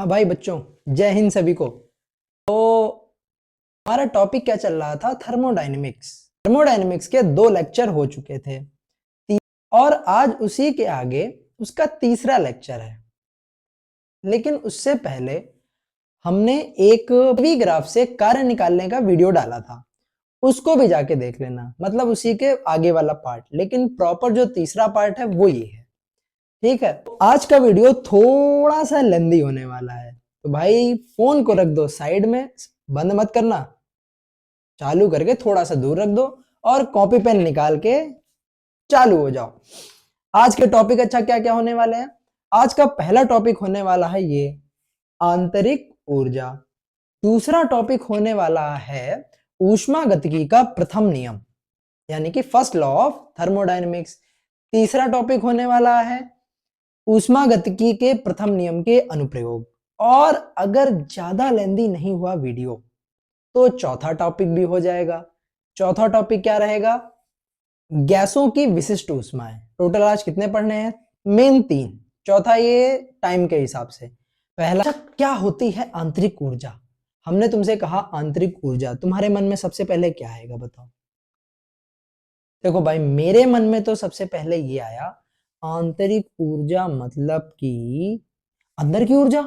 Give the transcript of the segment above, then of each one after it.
हाँ भाई बच्चों, जय हिंद सभी को। तो हमारा टॉपिक क्या चल रहा था? थर्मोडायनेमिक्स। थर्मोडायनेमिक्स के 2 लेक्चर हो चुके थे और आज उसी के आगे उसका तीसरा लेक्चर है। लेकिन उससे पहले हमने एक वी ग्राफ से कार्य निकालने का वीडियो डाला था, उसको भी जाके देख लेना, मतलब उसी के आगे वाला पार्ट। लेकिन प्रॉपर जो तीसरा पार्ट है वो ये है, ठीक है। तो आज का वीडियो थोड़ा सा लेंदी होने वाला है, तो भाई फोन को रख दो साइड में, बंद मत करना, चालू करके थोड़ा सा दूर रख दो और कॉपी पेन निकाल के चालू हो जाओ। आज के टॉपिक अच्छा क्या क्या होने वाले हैं? आज का पहला टॉपिक होने वाला है ये आंतरिक ऊर्जा। दूसरा टॉपिक होने वाला है ऊष्मागतिकी का प्रथम नियम, यानी कि फर्स्ट लॉ ऑफ थर्मोडायनेमिक्स। तीसरा टॉपिक होने वाला है ऊष्मागतिकी के प्रथम नियम के अनुप्रयोग। और अगर ज्यादा लेंदी नहीं हुआ वीडियो तो चौथा टॉपिक भी हो जाएगा। चौथा टॉपिक क्या रहेगा? गैसों की विशिष्ट ऊष्माएं। टोटल आज कितने पढ़ने हैं? मेन 3। चौथा ये टाइम के हिसाब से। पहला, क्या होती है आंतरिक ऊर्जा? हमने तुमसे कहा आंतरिक ऊर्जा, तुम्हारे मन में सबसे पहले क्या आएगा बताओ? देखो भाई, मेरे मन में तो सबसे पहले ये आया, आंतरिक ऊर्जा मतलब कि अंदर की ऊर्जा।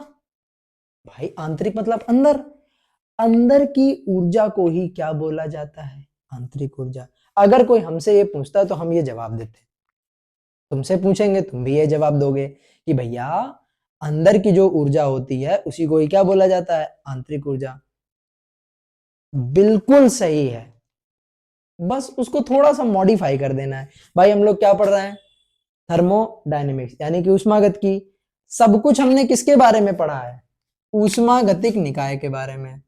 भाई आंतरिक मतलब अंदर, अंदर की ऊर्जा को ही क्या बोला जाता है? आंतरिक ऊर्जा। अगर कोई हमसे ये पूछता तो हम ये जवाब देते, तुमसे पूछेंगे तुम भी ये जवाब दोगे कि भैया अंदर की जो ऊर्जा होती है उसी को ही क्या बोला जाता है? आंतरिक ऊर्जा। बिल्कुल सही है, बस उसको थोड़ा सा मॉडिफाई कर देना है। भाई हम लोग क्या पढ़ रहे हैं? थर्मोडायनेमिक्स, यानी कि ऊष्मागतिकी। सब कुछ हमने किसके बारे में पढ़ा है? ऊष्मागतिक निकाय के बारे में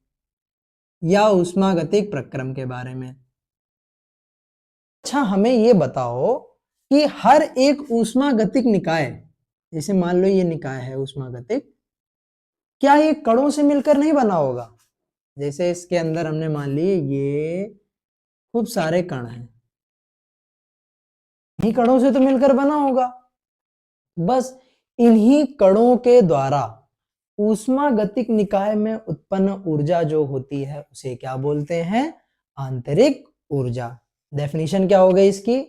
या ऊष्मागतिक प्रक्रम के बारे में। अच्छा हमें ये बताओ कि हर एक ऊष्मागतिक निकाय, जैसे मान लो ये निकाय है ऊष्मागतिक, क्या ये कणों से मिलकर नहीं बना होगा? जैसे इसके अंदर हमने मान ली ये खूब सारे कण हैं, इन्हीं कणों से तो मिलकर बना होगा। बस इन्हीं कणों के द्वारा ऊष्मागतिक निकाय में उत्पन्न ऊर्जा जो होती है उसे क्या बोलते हैं? आंतरिक ऊर्जा। डेफिनेशन क्या हो गई इसकी?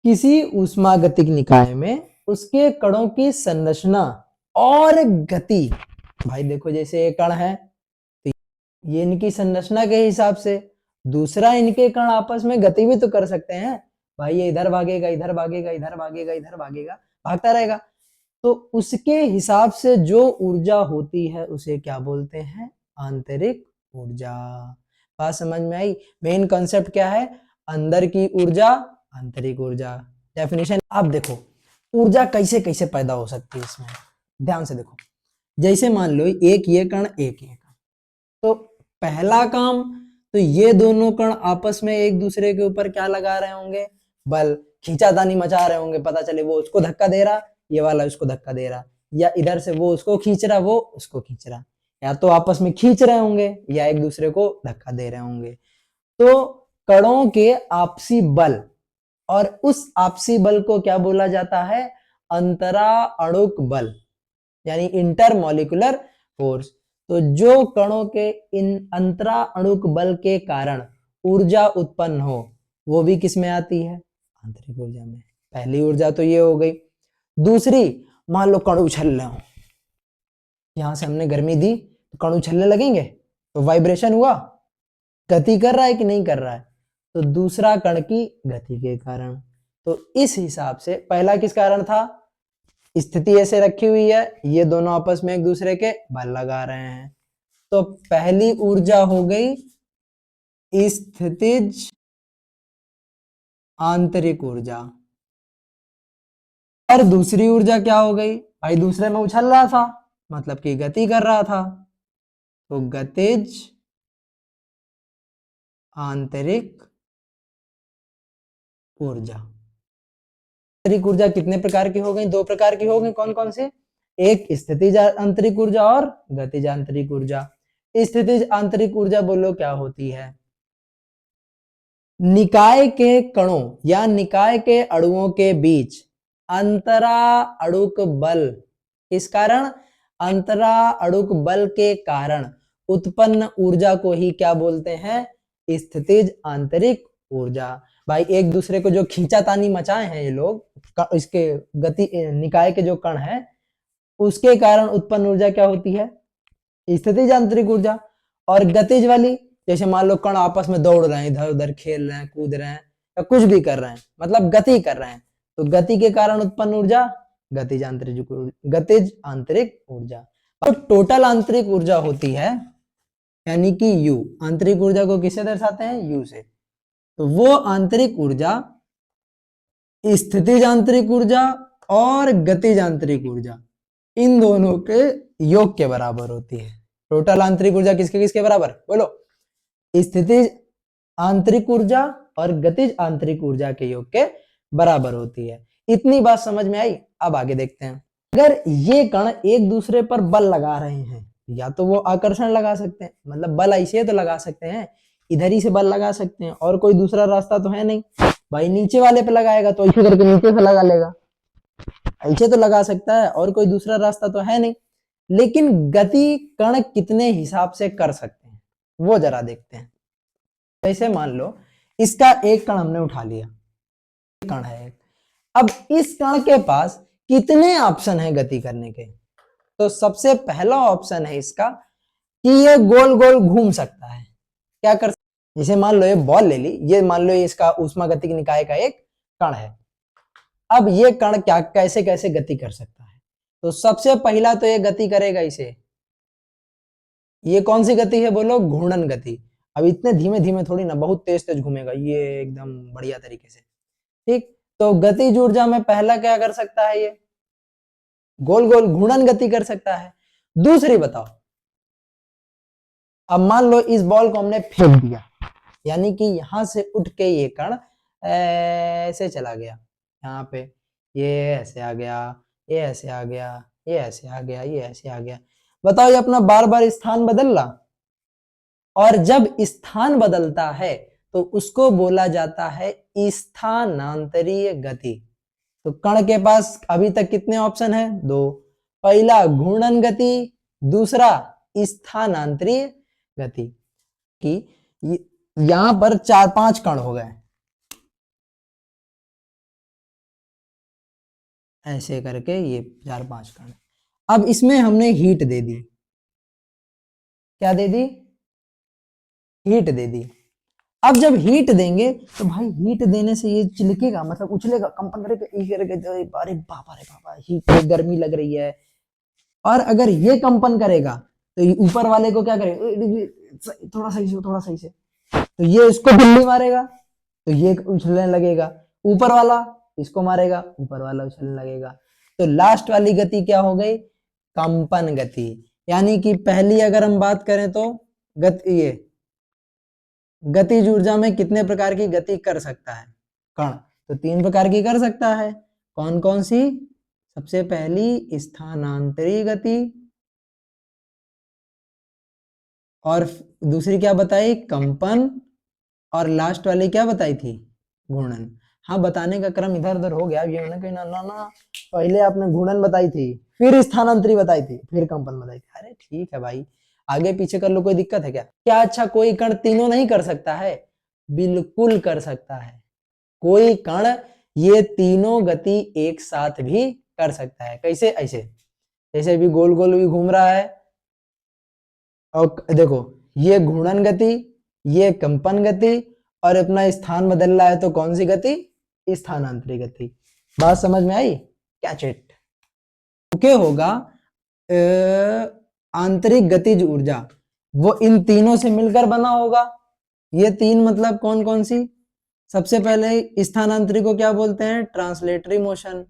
किसी ऊष्मागतिक निकाय में उसके कणों की संरचना और गति। भाई देखो, जैसे ये कण है तो ये इनकी संरचना के हिसाब से, दूसरा इनके कण आपस में गति भी तो कर सकते हैं। भाई ये इधर भागेगा, इधर भागेगा, इधर भागेगा, इधर भागेगा, भागता रहेगा। तो उसके हिसाब से जो ऊर्जा होती है उसे क्या बोलते हैं? आंतरिक ऊर्जा। बात समझ में आई? मेन कॉन्सेप्ट क्या है? अंदर की ऊर्जा, आंतरिक ऊर्जा। डेफिनेशन आप देखो, ऊर्जा कैसे कैसे पैदा हो सकती है इसमें, ध्यान से देखो। जैसे मान लो एक ये कण, एक ये कण, तो पहला काम तो ये दोनों कण आपस में एक दूसरे के ऊपर क्या लगा रहे होंगे? बल, खींचातानी मचा रहे होंगे। पता चले वो उसको धक्का दे रहा, ये वाला उसको धक्का दे रहा, या इधर से वो उसको खींच रहा, वो उसको खींच रहा। या तो आपस में खींच रहे होंगे या एक दूसरे को धक्का दे रहे होंगे। तो कणों के आपसी बल, और उस आपसी बल को क्या बोला जाता है? अंतरा अणुक बल, यानी इंटरमॉलिक्यूलर फोर्स। तो जो कणों के इन अंतरा अणुक बल के कारण ऊर्जा उत्पन्न हो वो भी किस में आती है? आंतरिक ऊर्जा में। पहली ऊर्जा तो ये हो गई। दूसरी, मान लो कण उछल रहे हो, यहां से हमने गर्मी दी तो कण उछलने लगेंगे, तो वाइब्रेशन हुआ, गति कर रहा है कि नहीं कर रहा है? तो दूसरा कण की गति के कारण। तो इस हिसाब से पहला किस कारण था? स्थिति ऐसे रखी हुई है, ये दोनों आपस में एक दूसरे के बल लगा रहे हैं, तो पहली ऊर्जा हो गई स्थितिज आंतरिक ऊर्जा। और दूसरी ऊर्जा क्या हो गई? भाई दूसरे में उछल रहा था, मतलब कि गति कर रहा था, तो गतिज आंतरिक ऊर्जा। आंतरिक ऊर्जा कितने प्रकार की हो गई? 2 प्रकार की हो गई। कौन कौन से? एक स्थितिज आंतरिक ऊर्जा और गतिज आंतरिक ऊर्जा। स्थितिज आंतरिक ऊर्जा बोलो क्या होती है? निकाय के कणों या निकाय के अणुओं के बीच अंतरा अणुक बल, इस कारण अंतरा अड़ुक बल के कारण उत्पन्न ऊर्जा को ही क्या बोलते हैं? स्थितिज आंतरिक ऊर्जा। भाई एक दूसरे को जो खींचातानी मचाए हैं ये लोग, इसके गति निकाय के जो कण है उसके कारण उत्पन्न ऊर्जा क्या होती है? स्थितिज आंतरिक ऊर्जा। और गतिज वाली, जैसे मान लो कण आपस में दौड़ रहे हैं, इधर उधर खेल रहे हैं, कूद रहे हैं या कुछ भी कर रहे हैं, मतलब गति कर रहे हैं, तो गति के कारण उत्पन्न ऊर्जा गतिज आंतरिक ऊर्जा। तो टोटल आंतरिक ऊर्जा होती है यानी कि U। आंतरिक ऊर्जा को किससे दर्शाते हैं? U से। तो वो आंतरिक ऊर्जा स्थितिज आंतरिक ऊर्जा और गतिज आंतरिक ऊर्जा इन दोनों के योग के बराबर होती है। टोटल आंतरिक ऊर्जा किसके किसके बराबर? बोलो। स्थितिज आंतरिक ऊर्जा और गतिज आंतरिक ऊर्जा के योग के बराबर होती है। इतनी बात समझ में आई? अब आगे देखते हैं। अगर ये कण एक दूसरे पर बल लगा रहे हैं, या तो वो आकर्षण लगा सकते हैं, मतलब बल ऐसे तो लगा सकते हैं, इधर ही से बल लगा सकते हैं, और कोई दूसरा रास्ता तो है नहीं। भाई नीचे वाले पे लगाएगा तो ऐसे करके नीचे से लगा लेगा, ऐसे तो लगा सकता है, और कोई दूसरा रास्ता तो है नहीं। लेकिन गति कण कितने हिसाब से कर सकते हैं वो जरा देखते हैं। जैसे मान लो इसका एक कण हमने उठा लिया, कण है, अब इस कण के पास कितने ऑप्शन है गति करने के? तो सबसे पहला ऑप्शन है इसका कि ये गोल गोल घूम सकता है। क्या कर, जैसे मान लो ये बॉल ले ली, ये मान लो इसका ऊष्मागतिक निकाय का एक कण है। अब ये कण क्या कैसे कैसे गति कर सकता है? तो सबसे पहला तो ये गति करेगा इसे, ये कौन सी गति है बोलो? घूर्णन गति। अब इतने धीमे धीमे थोड़ी ना, बहुत तेज तेज घूमेगा ये एकदम बढ़िया तरीके से, ठीक। तो गतिज ऊर्जा में पहला क्या कर सकता है? ये गोल गोल घूर्णन गति कर सकता है। दूसरी बताओ, अब मान लो इस बॉल को हमने फेंक दिया, यानी कि यहां से उठ के ये कण ऐसे चला गया, यहाँ पे ये ऐसे आ गया, ये ऐसे आ गया, ये ऐसे आ गया, ये ऐसे आ गया। बताओ ये अपना बार बार स्थान बदल रहा, और जब स्थान बदलता है तो उसको बोला जाता है स्थानांतरीय गति। तो कण के पास अभी तक कितने ऑप्शन है? दो। पहला घूर्णन गति, दूसरा स्थानांतरीय गति। कि यहां पर 4-5 कण हो गए, ऐसे करके ये 4-5 कण। अब इसमें हमने हीट दे दी, क्या दे दी? हीट दे दी। अब जब हीट देंगे तो भाई हीट देने से ये चिलकेगा, मतलब उछलेगा, कंपन करेगा, अरे बाबा हीट गर्मी लग रही है। और अगर ये कंपन करेगा तो ये ऊपर वाले को क्या करेगा? थोड़ा सही से, तो ये इसको बिल्ली मारेगा तो ये उछलने लगेगा, ऊपर वाला इसको मारेगा, ऊपर वाला उछलने लगेगा। तो लास्ट वाली गति क्या हो गई? कंपन गति। यानी कि पहली अगर हम बात करें तो ये गतिज ऊर्जा में कितने प्रकार की गति कर सकता है कण? तो 3 प्रकार की कर सकता है। कौन कौन सी? सबसे पहली स्थानांतरी गति, और दूसरी क्या बताई? कंपन, और लास्ट वाली क्या बताई थी? घूर्णन। हाँ, बताने का क्रम इधर उधर हो गया, ये ना ना पहले आपने घूर्णन बताई थी, फिर स्थानांतरी बताई थी, फिर कंपन बताई थी। अरे ठीक है भाई, आगे पीछे कर लो, कोई दिक्कत है क्या? क्या अच्छा कोई कण तीनों नहीं कर सकता है? बिल्कुल कर सकता है। कोई कण ये तीनों गति एक साथ भी कर सकता है। कैसे? ऐसे, जैसे भी गोल गोल भी घूम रहा है, और देखो ये घूर्णन गति, ये कंपन गति, और अपना स्थान बदल रहा है तो कौन सी गति? स्थानांतरी गति। बात समझ में आई? Catch it. ओके होगा आंतरिक गतिज ऊर्जा, वो इन तीनों से मिलकर बना होगा। ये तीन मतलब कौन कौन सी? सबसे पहले स्थानांतरी को क्या बोलते हैं? ट्रांसलेटरी मोशन,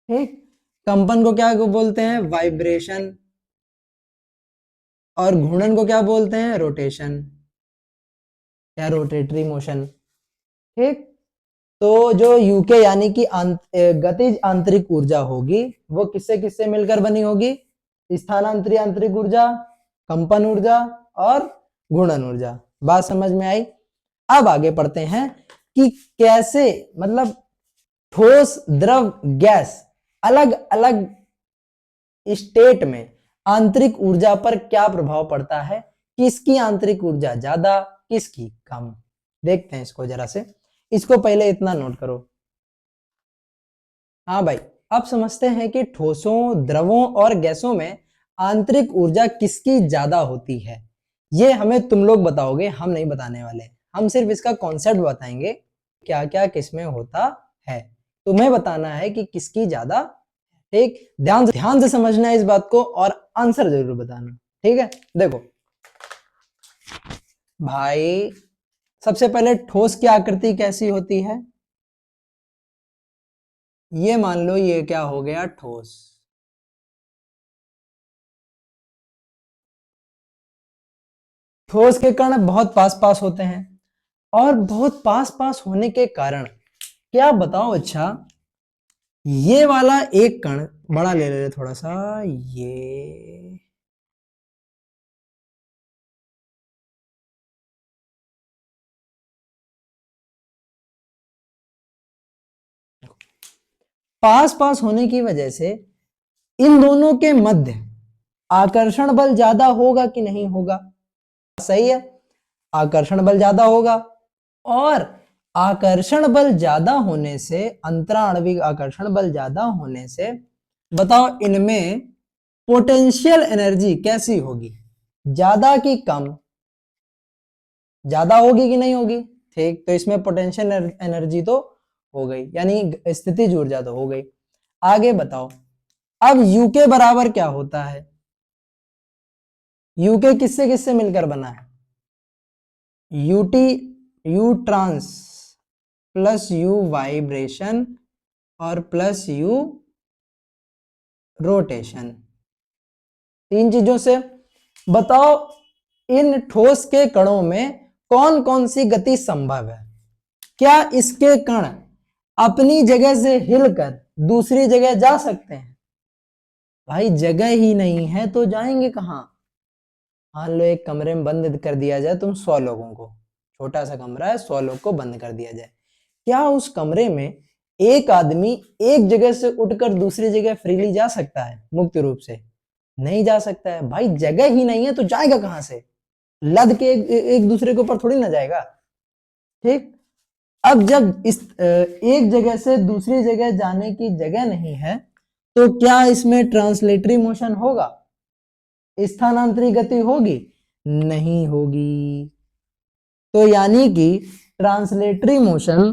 ठीक। कंपन को क्या बोलते हैं? वाइब्रेशन, और घूर्णन को क्या बोलते हैं? रोटेशन या रोटेटरी मोशन, ठीक। तो जो यूके यानी कि गतिज आंतरिक ऊर्जा होगी वो किससे किससे मिलकर बनी होगी? स्थानांतरी आंतरिक ऊर्जा, कंपन ऊर्जा और घूर्णन ऊर्जा। बात समझ में आई? अब आगे पढ़ते हैं कि कैसे, मतलब ठोस, द्रव, गैस अलग अलग स्टेट में आंतरिक ऊर्जा पर क्या प्रभाव पड़ता है, किसकी आंतरिक ऊर्जा ज्यादा, किसकी कम। देखते हैं इसको जरा से, इसको पहले इतना नोट करो। हाँ भाई, अब समझते हैं कि ठोसों, द्रवों और गैसों में आंतरिक ऊर्जा किसकी ज्यादा होती है। ये हमें तुम लोग बताओगे, हम नहीं बताने वाले, हम सिर्फ इसका कॉन्सेप्ट बताएंगे, क्या क्या किसमें होता है। तुम्हें बताना है कि किसकी ज्यादा। ठीक, ध्यान से समझना है इस बात को और आंसर जरूर बताना। ठीक है, देखो भाई, सबसे पहले ठोस की आकृति कैसी होती है, ये मान लो ये क्या हो गया, ठोस। ठोस के कण बहुत पास पास होते हैं और बहुत पास पास होने के कारण क्या बताओ, अच्छा ये वाला एक कण बड़ा ले ले थोड़ा सा, ये पास पास होने की वजह से इन दोनों के मध्य आकर्षण बल ज्यादा होगा कि नहीं होगा, सही है, आकर्षण बल ज्यादा होगा। और आकर्षण बल ज्यादा होने से, अंतराणविक आकर्षण बल ज्यादा होने से बताओ इनमें पोटेंशियल एनर्जी कैसी होगी, ज्यादा की कम, ज्यादा होगी कि नहीं होगी। ठीक, तो इसमें पोटेंशियल एनर्जी तो हो गई, यानी स्थितिज ऊर्जा तो हो गई। आगे बताओ, अब यू के बराबर क्या होता है, यू के किससे किससे मिलकर बना है, UT, U trans plus U vibration और प्लस यू रोटेशन, तीन चीजों से। बताओ इन ठोस के कणों में कौन कौन सी गति संभव है, क्या इसके कण अपनी जगह से हिलकर दूसरी जगह जा सकते हैं। भाई जगह ही नहीं है तो जाएंगे कहां। मान लो एक कमरे में बंद कर दिया जाए तुम 100 लोगों को, छोटा सा कमरा है, 100 लोग को बंद कर दिया जाए, क्या उस कमरे में एक आदमी एक जगह से उठकर दूसरी जगह फ्रीली जा सकता है मुक्त रूप से, नहीं जा सकता है। भाई जगह ही नहीं है तो जाएगा कहां से, लद के एक दूसरे के ऊपर थोड़ी ना जाएगा। ठीक, अब जब इस एक जगह से दूसरी जगह जाने की जगह नहीं है तो क्या इसमें ट्रांसलेटरी मोशन होगा, स्थानांतरी गति होगी, नहीं होगी। तो यानी कि ट्रांसलेटरी मोशन,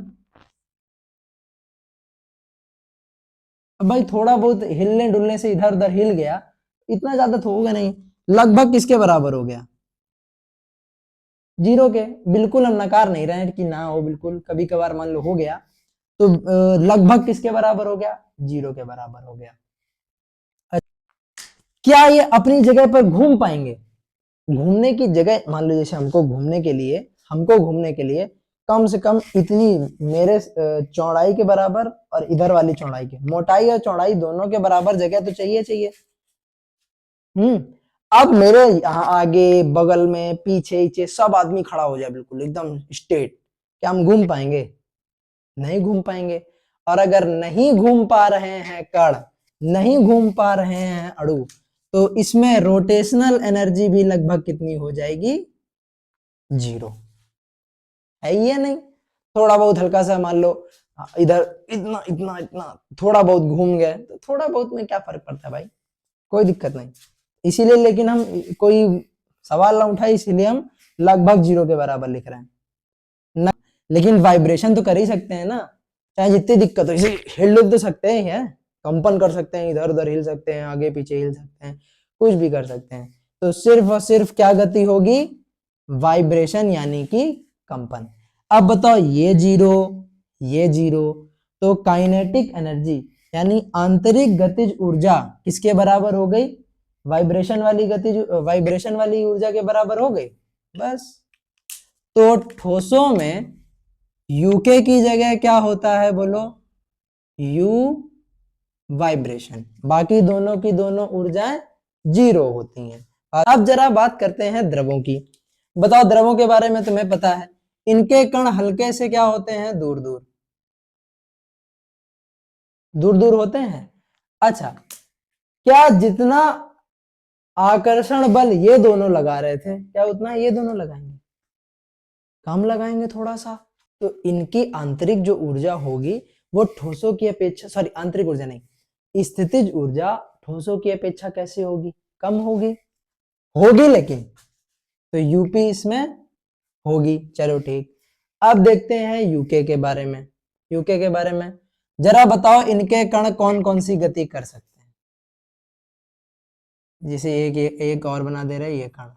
भाई थोड़ा बहुत हिलने डुलने से इधर उधर हिल गया, इतना ज्यादा तो होगा नहीं, लगभग किसके बराबर हो गया, जीरो के। बिल्कुल हम नकार नहीं रहे हैं कि ना हो, बिल्कुल कभी कभार मान लो हो गया, तो लगभग किसके बराबर हो गया, जीरो के बराबर हो गया। क्या ये अपनी जगह पर घूम पाएंगे, घूमने की जगह मान लो जैसे हमको घूमने के लिए कम से कम इतनी मेरे चौड़ाई के बराबर और इधर वाली चौड़ाई के, मोटाई और चौड़ाई दोनों के बराबर जगह तो चाहिए चाहिए। अब मेरे यहाँ आगे बगल में पीछे पीछे सब आदमी खड़ा हो जाए बिल्कुल एकदम स्ट्रेट, क्या हम घूम पाएंगे, नहीं घूम पाएंगे। और अगर नहीं घूम पा रहे हैं कण, नहीं घूम पा रहे हैं अणु, तो इसमें रोटेशनल एनर्जी भी लगभग कितनी हो जाएगी, जीरो, है ये नहीं। थोड़ा बहुत हल्का सा मान लो इधर इतना इतना इतना थोड़ा बहुत घूम गए तो थोड़ा बहुत में क्या फर्क पड़ता है भाई, कोई दिक्कत नहीं। इसीलिए लेकिन हम कोई सवाल ना उठाए, इसीलिए हम लगभग जीरो के बराबर लिख रहे हैं ना। लेकिन वाइब्रेशन तो कर ही सकते हैं ना, चाहे जितनी दिक्कत हो, इसे हिल डुल तो सकते हैं, है कंपन कर सकते हैं, इधर उधर हिल सकते हैं, आगे पीछे हिल सकते हैं, कुछ भी कर सकते हैं। तो सिर्फ और सिर्फ क्या गति होगी, वाइब्रेशन यानी कि कंपन। अब बताओ ये जीरो, ये जीरो, तो काइनेटिक एनर्जी यानी आंतरिक गतिज ऊर्जा किसके बराबर हो गई, वाइब्रेशन वाली गतिज, वाइब्रेशन वाली ऊर्जा के बराबर हो गई। बस, तो ठोसों में यूके की जगह क्या होता है बोलो, यू वाइब्रेशन, बाकी दोनों की दोनों ऊर्जाएं जीरो होती हैं। अब जरा बात करते हैं द्रवों की। बताओ द्रवों के बारे में तुम्हें पता है, इनके कण हल्के से क्या होते हैं, दूर दूर, दूर दूर होते हैं। अच्छा, क्या जितना आकर्षण बल ये दोनों लगा रहे थे, क्या उतना ये दोनों लगाएंगे? कम लगाएंगे थोड़ा सा। तो इनकी आंतरिक जो ऊर्जा होगी वो ठोसों की अपेक्षा, सॉरी आंतरिक ऊर्जा नहीं, स्थितिज ऊर्जा ठोसों की अपेक्षा कैसी होगी? कम होगी, होगी लेकिन, तो यूपी इसमें होगी। चलो ठीक। अब देखते हैं यूके के बारे में। यूके के बारे में जरा बताओ, इनके कण कौन कौन सी गति कर सकते हैं? जैसे एक और बना दे रहे ये कण,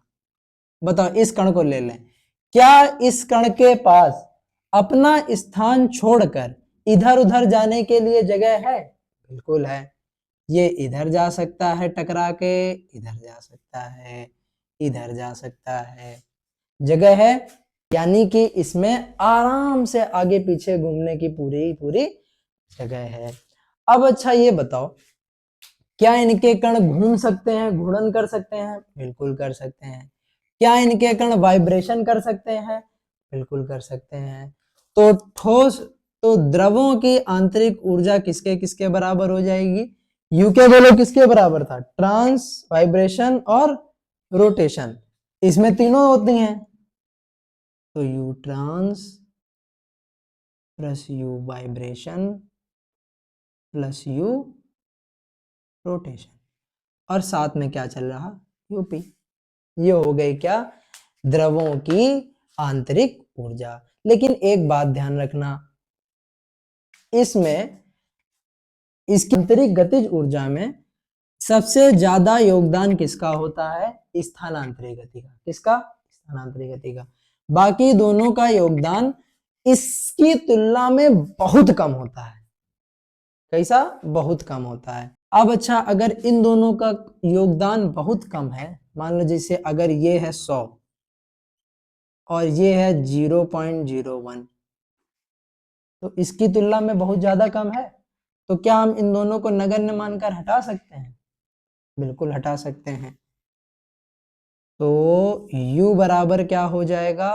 बताओ इस कण को ले लें, क्या इस कण के पास अपना स्थान छोड़कर इधर उधर जाने के लिए जगह है? बिल्कुल है। ये इधर जा सकता है टकरा के, इधर जा सकता है, इधर जा सकता है, जगह है। यानी कि इसमें आराम से आगे पीछे घूमने की पूरी पूरी जगह है। अब अच्छा ये बताओ, क्या इनके कण घूम सकते हैं, घूर्णन कर सकते हैं? बिल्कुल कर सकते हैं। क्या इनके कण वाइब्रेशन कर सकते हैं? बिल्कुल कर सकते हैं। तो ठोस, तो द्रवों की आंतरिक ऊर्जा किसके किसके बराबर हो जाएगी? यूके बोलो किसके बराबर था? ट्रांस, वाइब्रेशन और रोटेशन, इसमें तीनों होती हैं। तो U trans plus U vibration plus U rotation, और साथ में क्या चल रहा? यूपी। ये हो गई क्या? द्रवों की आंतरिक ऊर्जा। लेकिन एक बात ध्यान रखना, इसमें इसकी आंतरिक गतिज ऊर्जा में सबसे ज्यादा योगदान किसका होता है? स्थानांतरिक गति का। किसका? स्थानांतरिक गति का। बाकी दोनों का योगदान इसकी तुलना में बहुत कम होता है। कैसा? बहुत कम होता है। अब अच्छा, अगर इन दोनों का योगदान बहुत कम है, मान लो जैसे अगर ये है 100 और ये है 0.01, तो इसकी तुलना में बहुत ज्यादा कम है, तो क्या हम इन दोनों को नगण्य मानकर हटा सकते हैं? बिल्कुल हटा सकते हैं। तो U बराबर क्या हो जाएगा?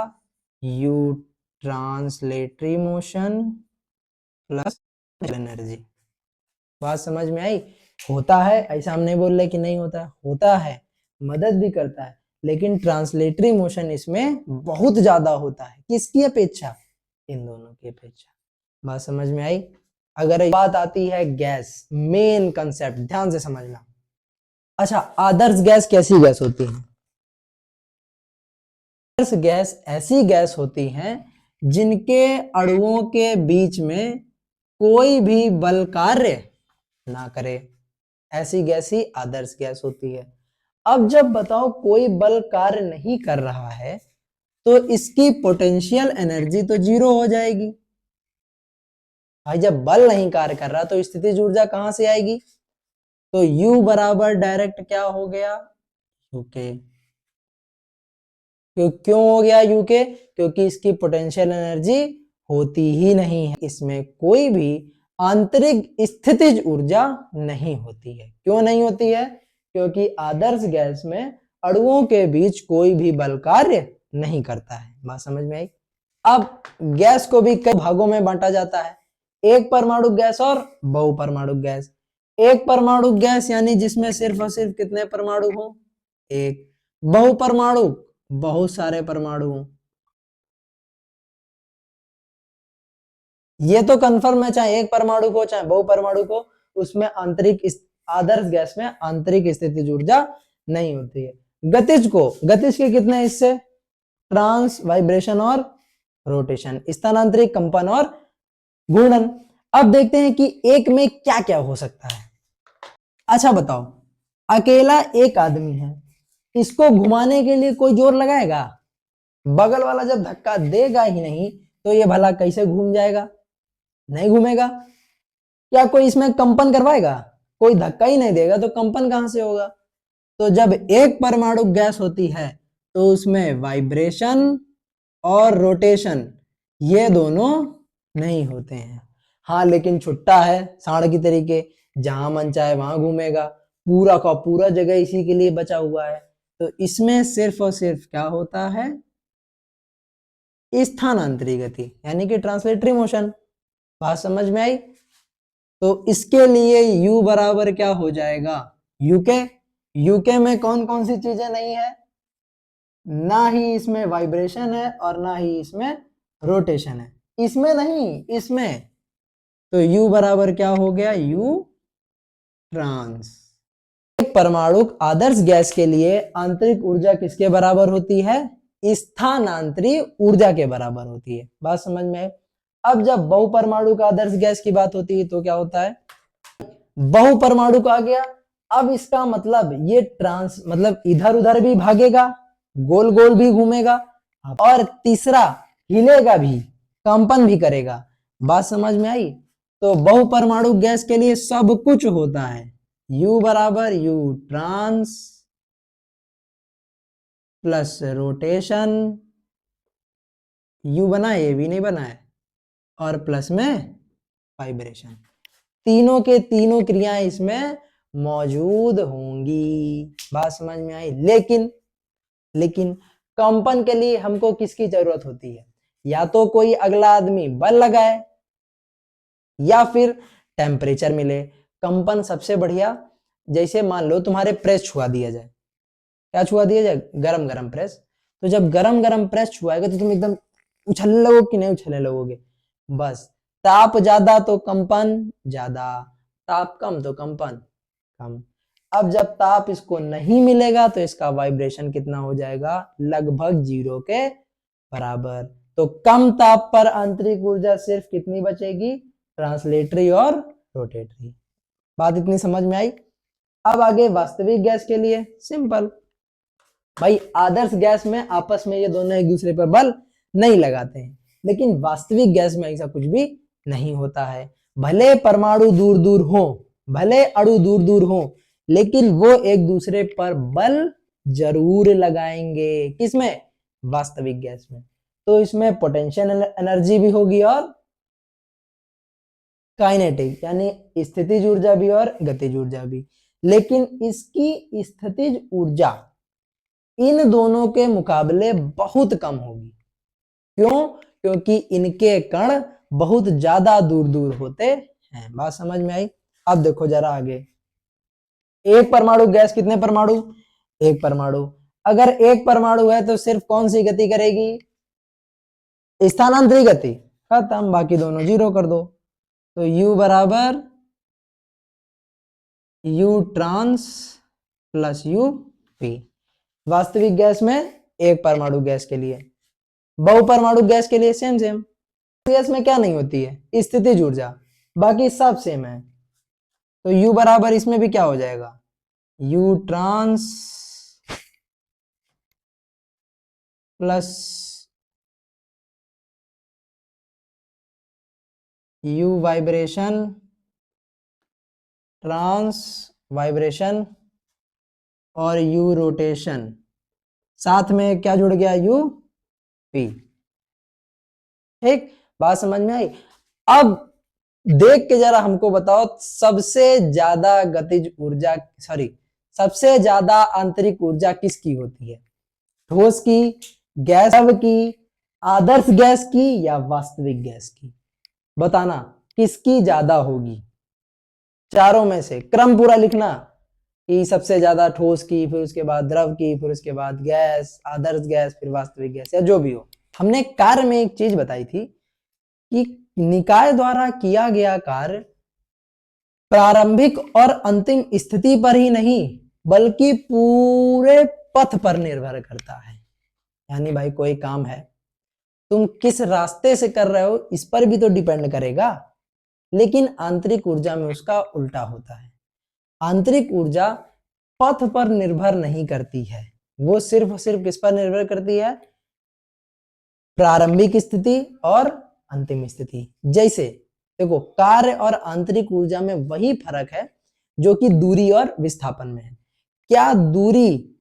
U translatory motion plus energy. बात समझ में आई? होता है, ऐसा हम नहीं बोल रहे कि नहीं होता है, होता है, मदद भी करता है, लेकिन ट्रांसलेटरी मोशन इसमें बहुत ज्यादा होता है। किसकी अपेक्षा? इन दोनों की अपेक्षा। बात समझ में आई? अगर बात आती है गैस, मेन कंसेप्ट ध्यान से समझना। अच्छा, आदर्श गैस कैसी गैस होती है? आदर्श गैस ऐसी गैस होती हैं जिनके अणुओं के बीच में कोई भी बल कार्य ना करे, ऐसी गैस ही आदर्श गैस होती है। अब जब बताओ कोई बल कार्य नहीं कर रहा है तो इसकी पोटेंशियल एनर्जी तो जीरो हो जाएगी। भाई जब बल नहीं कार्य कर रहा तो स्थितिज ऊर्जा कहां से आएगी? तो U बराबर डायरेक्ट क्या हो गया? यूके। क्यों हो गया यूके? क्योंकि इसकी पोटेंशियल एनर्जी होती ही नहीं है, इसमें कोई भी आंतरिक स्थितिज ऊर्जा नहीं होती है। क्यों नहीं होती है? क्योंकि आदर्श गैस में अणुओं के बीच कोई भी बल कार्य नहीं करता है। बात समझ में आई? अब गैस को भी कई भागों में बांटा जाता है, एक परमाणु गैस और बहुपरमाणु गैस। एक परमाणु गैस यानी जिसमें सिर्फ और सिर्फ कितने परमाणु हो? एक। बहुपरमाणु, बहुत सारे परमाणु हो। ये तो कंफर्म है, चाहे एक परमाणु को चाहे बहुपरमाणु को, उसमें आंतरिक, आदर्श गैस में आंतरिक स्थितिज ऊर्जा नहीं होती है। गतिज को, गतिज के कितने हिस्से? ट्रांस, वाइब्रेशन और रोटेशन, स्थानांतरिक, कंपन और घूर्णन। अब देखते हैं कि एक में क्या क्या हो सकता है। अच्छा बताओ, अकेला एक आदमी है, इसको घुमाने के लिए कोई जोर लगाएगा? बगल वाला जब धक्का देगा ही नहीं तो ये भला कैसे घूम जाएगा? नहीं घूमेगा। क्या कोई इसमें कंपन करवाएगा? कोई धक्का ही नहीं देगा तो कंपन कहां से होगा? तो जब एक परमाणु गैस होती है तो उसमें वाइब्रेशन और रोटेशन ये दोनों नहीं होते हैं। हाँ लेकिन छुट्टा है सांड की तरीके, जहां मन चाहे वहां घूमेगा, पूरा का पूरा जगह इसी के लिए बचा हुआ है। तो इसमें सिर्फ और सिर्फ क्या होता है? स्थानांतरिक गति, यानी कि ट्रांसलेटरी मोशन। बात समझ में आई? तो इसके लिए U बराबर क्या हो जाएगा? यूके, यूके में कौन कौन सी चीजें नहीं है? ना ही इसमें वाइब्रेशन है और ना ही इसमें रोटेशन है, इसमें नहीं, इसमें। तो U बराबर क्या हो गया? U trans. एक परमाणु आदर्श गैस के लिए आंतरिक ऊर्जा किसके बराबर होती है? स्थानांतरित ऊर्जा के बराबर होती है। बात समझ में आई? अब जब बहुपरमाणु का आदर्श गैस की बात होती है तो क्या होता है? बहुपरमाणु का आ गया। अब इसका मतलब ये ट्रांस मतलब इधर उधर भी भागेगा, गोल गोल भी घूमेगा, और तीसरा हिलेगा भी, कंपन भी करेगा। बात समझ में आई? तो बहुपरमाणु गैस के लिए सब कुछ होता है। U बराबर U trans plus rotation, U बना है, ये भी नहीं बना है, और प्लस में वाइब्रेशन। तीनों के तीनों क्रियाएं इसमें मौजूद होंगी। बात समझ में आई? लेकिन कंपन के लिए हमको किसकी जरूरत होती है? या तो कोई अगला आदमी बल लगाए या फिर टेम्परेचर मिले। कंपन सबसे बढ़िया, जैसे मान लो तुम्हारे प्रेस छुआ दिया जाए, क्या छुआ दिया जाए? गरम गरम प्रेस। तो जब गरम गरम प्रेस छुआएगा तो तुम एकदम उछलने लगोगे कि नहीं उछलने लगोगे? बस, ताप ज्यादा तो कंपन ज्यादा, ताप कम तो कंपन कम। अब जब ताप इसको नहीं मिलेगा तो इसका वाइब्रेशन कितना हो जाएगा? लगभग 0 के बराबर। तो कम ताप पर आंतरिक ऊर्जा सिर्फ कितनी बचेगी? ट्रांसलेटरी और रोटेटरी। बात इतनी समझ में आई? अब आगे वास्तविक गैस के लिए सिंपल भाई, आदर्श गैस में आपस में ये दोनों एक दूसरे पर बल नहीं लगाते हैं, लेकिन वास्तविक गैस में ऐसा कुछ भी नहीं होता है। भले परमाणु दूर दूर हो, भले अणु दूर दूर हो, लेकिन वो एक दूसरे पर बल जरूर लगाएंगे। किसमें? वास्तविक गैस में। तो इसमें पोटेंशियल एनर्जी भी होगी और काइनेटिक यानी स्थितिज ऊर्जा भी और गतिज ऊर्जा भी। लेकिन इसकी स्थितिज ऊर्जा इन दोनों के मुकाबले बहुत कम होगी। क्यों? क्योंकि इनके कण बहुत ज्यादा दूर दूर होते हैं। बात समझ में आई? अब देखो जरा आगे, एक परमाणु गैस कितने परमाणु? एक परमाणु। अगर एक परमाणु है तो सिर्फ कौन सी गति करेगी? स्थानांतरित गति। खत्म, बाकी दोनों 0 कर दो। तो U बराबर U trans plus U P. वास्तविक गैस में एक परमाणु गैस के लिए, बहुपरमाणु गैस के लिए सेम सेम। गैस में क्या नहीं होती है? स्थितिज ऊर्जा, बाकी सब सेम है। तो U बराबर इसमें भी क्या हो जाएगा? U trans plus U vibration trans vibration और U रोटेशन, साथ में क्या जुड़ गया? U P. ठीक, बात समझ में आई? अब देख के जरा हमको बताओ, सबसे ज्यादा गतिज ऊर्जा सॉरी सबसे ज्यादा आंतरिक ऊर्जा किसकी होती है? ठोस की, गैस की, आदर्श गैस की या वास्तविक गैस की? बताना किसकी ज्यादा होगी? चारों में से क्रम पूरा लिखना कि सबसे ज्यादा ठोस की, फिर उसके बाद द्रव की, फिर उसके बाद गैस, आदर्श गैस, फिर वास्तविक गैस, या जो भी हो। हमने कार्य में एक चीज बताई थी कि निकाय द्वारा किया गया कार्य प्रारंभिक और अंतिम स्थिति पर ही नहीं बल्कि पूरे पथ पर निर्भर करता है। यानी भाई कोई काम है, तुम किस रास्ते से कर रहे हो इस पर भी तो डिपेंड करेगा, लेकिन आंतरिक ऊर्जा में उसका उल्टा होता है। आंतरिक ऊर्जा पथ पर निर्भर नहीं करती है, वो सिर्फ किस पर निर्भर करती है? प्रारंभिक स्थिति और अंतिम स्थिति। जैसे देखो, कार्य और आंतरिक ऊर्जा में वही फर्क है जो कि दूरी और विस्थापन में है। क्या दूरी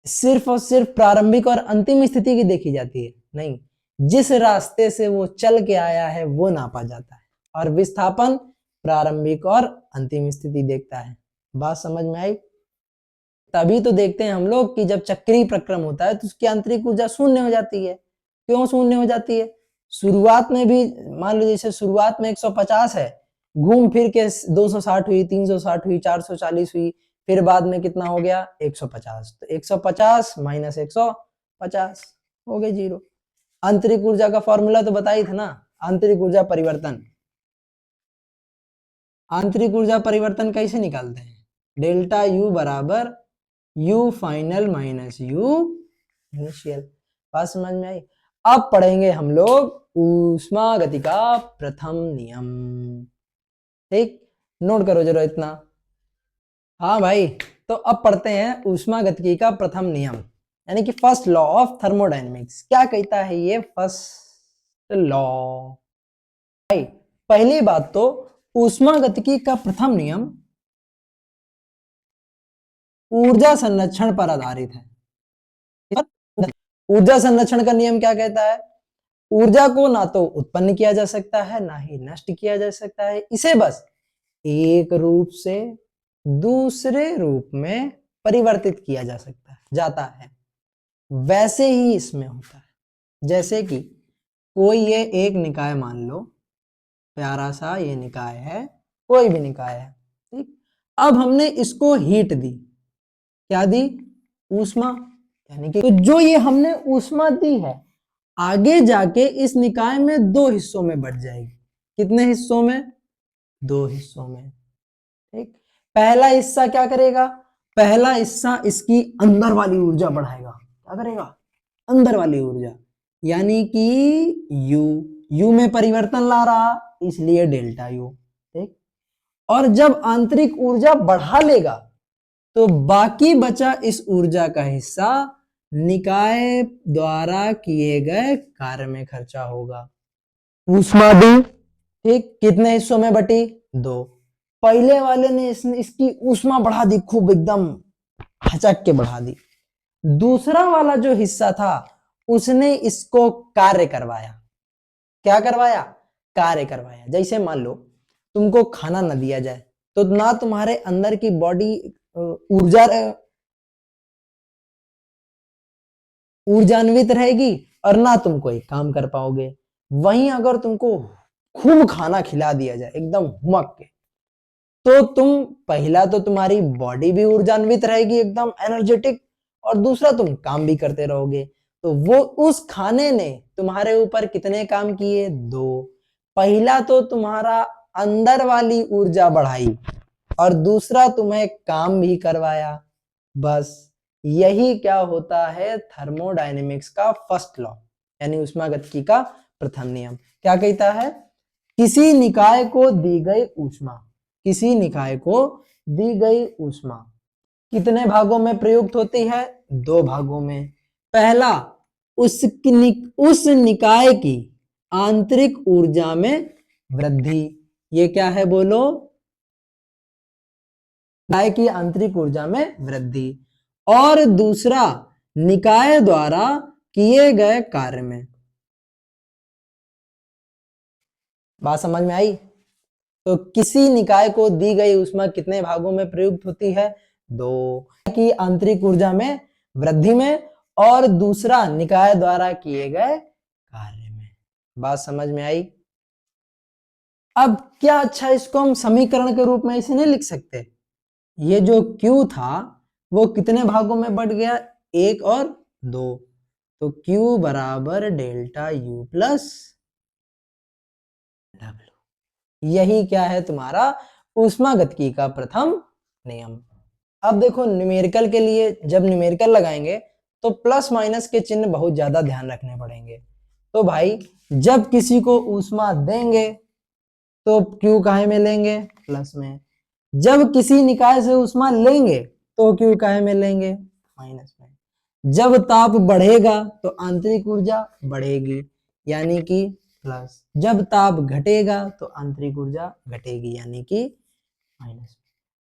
सिर्फ और सिर्फ प्रारंभिक और अंतिम स्थिति की देखी जाती है? नहीं, जिस रास्ते से वो चल के आया है वो नापा जाता है, और विस्थापन प्रारंभिक और अंतिम स्थिति देखता है। बात समझ में आई? तभी तो देखते हैं हम लोग कि जब चक्रीय प्रक्रम होता है तो उसकी आंतरिक ऊर्जा शून्य हो जाती है। क्यों शून्य हो जाती है? शुरुआत में भी मान लो जैसे शुरुआत में 150 है, घूम फिर के 260 हुई, 360 हुई, 440 हुई, फिर बाद में कितना हो गया 150, तो 150 माइनस 150 हो गए 0। आंतरिक ऊर्जा का फॉर्मूला तो बता ही था ना, आंतरिक ऊर्जा परिवर्तन। आंतरिक ऊर्जा परिवर्तन कैसे निकालते हैं, डेल्टा यू बराबर you final minus you initial. बात समझ में आई। अब पढ़ेंगे हम लोग ऊष्मागति का प्रथम नियम। ठीक, नोट करो जरा इतना। हाँ भाई, तो अब पढ़ते हैं ऊष्मागतिकी का प्रथम नियम, यानी कि फर्स्ट लॉ ऑफ थर्मोडायनेमिक्स। क्या कहता है ये फर्स्ट लॉ? भाई पहली बात तो ऊष्मागतिकी का प्रथम नियम ऊर्जा संरक्षण पर आधारित है। ऊर्जा संरक्षण का नियम क्या कहता है? ऊर्जा को ना तो उत्पन्न किया जा सकता है ना ही नष्ट किया जा सकता है, इसे बस एक रूप से दूसरे रूप में परिवर्तित किया जा सकता है जाता है। वैसे ही इसमें होता है, जैसे कि कोई ये एक निकाय मान लो, प्यारा सा ये निकाय है, कोई भी निकाय है, ठीक। अब हमने इसको हीट दी, क्या दी? ऊष्मा। यानी कि तो जो ये हमने ऊष्मा दी है, आगे जाके इस निकाय में दो हिस्सों में बट जाएगी। कितने हिस्सों में? दो हिस्सों में, ठीक। पहला हिस्सा क्या करेगा? पहला हिस्सा इसकी अंदर वाली ऊर्जा बढ़ाएगा। क्या करेगा? अंदर वाली ऊर्जा, यानी कि यू में परिवर्तन ला रहा, इसलिए डेल्टा यू, ठीक। और जब आंतरिक ऊर्जा बढ़ा लेगा तो बाकी बचा इस ऊर्जा का हिस्सा निकाय द्वारा किए गए कार्य में खर्चा होगा। ऊष्मा दी, ठीक, कितने हिस्सों में बटी? दो। पहले वाले ने इसकी ऊष्मा बढ़ा दी, खूब एकदम हचक के बढ़ा दी। दूसरा वाला जो हिस्सा था उसने इसको कार्य करवाया। क्या करवाया? कार्य करवाया। जैसे मान लो तुमको खाना न दिया जाए तो ना तुम्हारे अंदर की बॉडी ऊर्जान्वित रहेगी और ना तुम कोई काम कर पाओगे। वहीं अगर तुमको खूब खाना खिला दिया जाए एकदम हुमक के, तो तुम पहला तो तुम्हारी बॉडी भी ऊर्जान्वित रहेगी एकदम एनर्जेटिक, और दूसरा तुम काम भी करते रहोगे। तो वो उस खाने ने तुम्हारे ऊपर कितने काम किए? दो। पहला तो तुम्हारा अंदर वाली ऊर्जा बढ़ाई और दूसरा तुम्हें काम भी करवाया। बस यही क्या होता है थर्मोडायनेमिक्स का फर्स्ट लॉ, यानी ऊष्मागतिकी का प्रथम नियम। क्या कहता है? किसी निकाय को दी गई ऊष्मा, किसी निकाय को दी गई ऊष्मा कितने भागों में प्रयुक्त होती है? दो भागों में। पहला, उस निकाय की आंतरिक ऊर्जा में वृद्धि। ये क्या है बोलो? निकाय की आंतरिक ऊर्जा में वृद्धि। और दूसरा, निकाय द्वारा किए गए कार्य में। बात समझ में आई? तो किसी निकाय को दी गई ऊष्मा कितने भागों में प्रयुक्त होती है? दो, की आंतरिक ऊर्जा में वृद्धि में और दूसरा निकाय द्वारा किए गए कार्य में। बात समझ में आई? अब क्या अच्छा, इसको हम समीकरण के रूप में इसे नहीं लिख सकते? ये जो Q था वो कितने भागों में बढ़ गया? एक और दो। तो Q बराबर डेल्टा U प्लस W। यही क्या है तुम्हारा ऊष्मागतिकी का प्रथम नियम। अब देखो न्यूमेरिकल के लिए जब न्यूमेरिकल लगाएंगे तो प्लस माइनस के चिन्ह बहुत ज्यादा ध्यान रखने पड़ेंगे। तो भाई जब किसी को ऊष्मा देंगे तो Q काहे में लेंगे? प्लस में। जब किसी निकाय से ऊष्मा लेंगे तो Q काहे में लेंगे? माइनस में। जब ताप बढ़ेगा तो आंतरिक ऊर्जा बढ़ेगी, यानी कि प्लस। जब ताप घटेगा तो आंतरिक ऊर्जा घटेगी, यानी कि माइनस।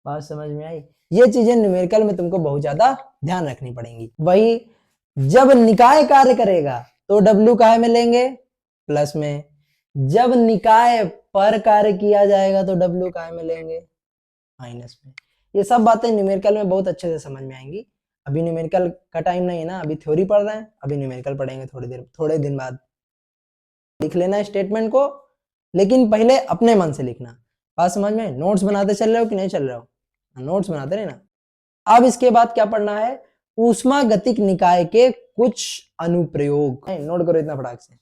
बात समझ में आई? ये चीजें न्यूमेरिकल में तुमको बहुत ज्यादा ध्यान रखनी पड़ेंगी। वही जब निकाय कार्य करेगा तो W काहे में लेंगे? प्लस में। जब निकाय पर कार्य किया जाएगा तो W काहे में लेंगे? माइनस में। ये सब बातें न्यूमेरिकल में बहुत अच्छे से समझ में आएंगी। अभी न्यूमेरिकल का टाइम नहीं है ना, अभी थ्योरी पढ़ रहे हैं, अभी न्यूमेरिकल पढ़ेंगे थोड़े दिन बाद। लिख लेना स्टेटमेंट को, लेकिन पहले अपने मन से लिखना। बात समझ में? नोट्स बनाते चल रहे हो कि नहीं चल रहे हो? नोट्स बनाते रहे ना। अब इसके बाद क्या पढ़ना है, ऊष्मागतिक निकाय के कुछ अनुप्रयोग। नोट करो इतना फटाक से।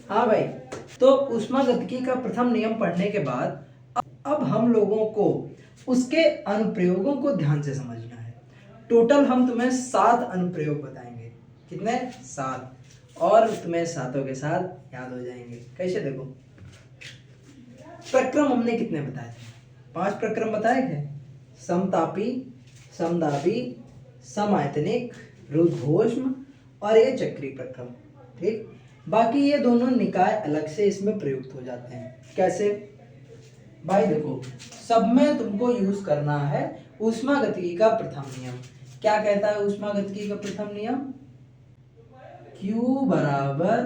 हाँ भाई, तो ऊष्मागतिकी का प्रथम नियम पढ़ने के बाद अब हम लोगों को उसके अनुप्रयोगों को ध्यान से समझना है। टोटल हम तुम्हें 7 अनुप्रयोग बताएंगे। कितने? 7। और तुम्हें सातों के साथ याद हो जाएंगे। कैसे? देखो, प्रक्रम हमने कितने बताए थे? 5 प्रक्रम बताए थे। समतापी, समदाबी, समायतनिक, रुद्धोष्म और ये चक्रीय प्रक्रम। ठीक, बाकी ये दोनों निकाय अलग से इसमें प्रयुक्त हो जाते हैं। कैसे भाई? देखो, सब में तुमको यूज करना है ऊष्मागतिकी का प्रथम नियम। क्या कहता है ऊष्मागतिकी का प्रथम नियम? Q बराबर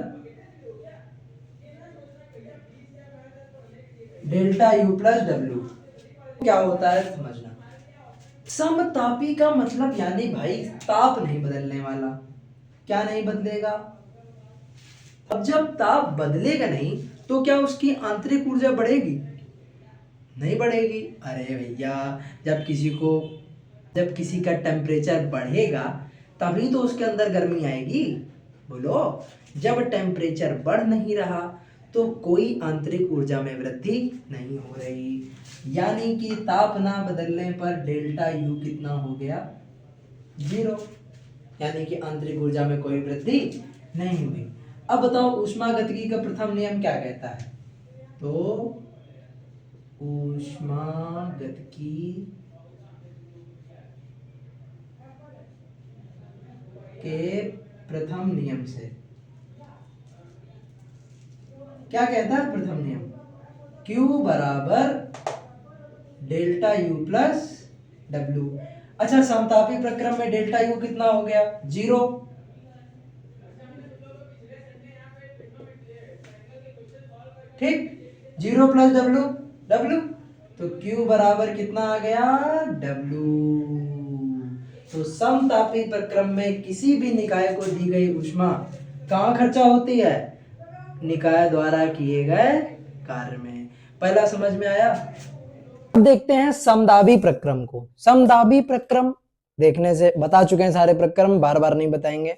डेल्टा U प्लस W। क्या होता है समझना। समतापी का मतलब यानी भाई ताप नहीं बदलने वाला। क्या नहीं बदलेगा? अब जब ताप बदलेगा नहीं तो क्या उसकी आंतरिक ऊर्जा बढ़ेगी? नहीं बढ़ेगी। अरे भैया, जब किसी का टेम्परेचर बढ़ेगा तभी तो उसके अंदर गर्मी आएगी। बोलो, जब टेम्परेचर बढ़ नहीं रहा तो कोई आंतरिक ऊर्जा में वृद्धि नहीं हो रही, यानी कि ताप ना बदलने पर डेल्टा U कितना हो गया? 0, यानी कि आंतरिक ऊर्जा में कोई वृद्धि नहीं हुई। अब बताओ ऊष्मागतिकी का प्रथम नियम क्या कहता है? तो ऊष्मागतिकी के प्रथम नियम से क्या कहता है? प्रथम नियम Q बराबर डेल्टा U प्लस W। अच्छा, समतापी प्रक्रम में डेल्टा U कितना हो गया? 0। ठीक, 0 प्लस W, तो Q बराबर कितना आ गया? W। तो समतापी प्रक्रम में किसी भी निकाय को दी गई ऊष्मा कहाँ खर्चा होती है? निकाय द्वारा किए गए कार्य में। पहला समझ में आया? अब देखते हैं समदाबी प्रक्रम को। समदाबी प्रक्रम देखने से बता चुके हैं सारे प्रक्रम, बार बार नहीं बताएंगे।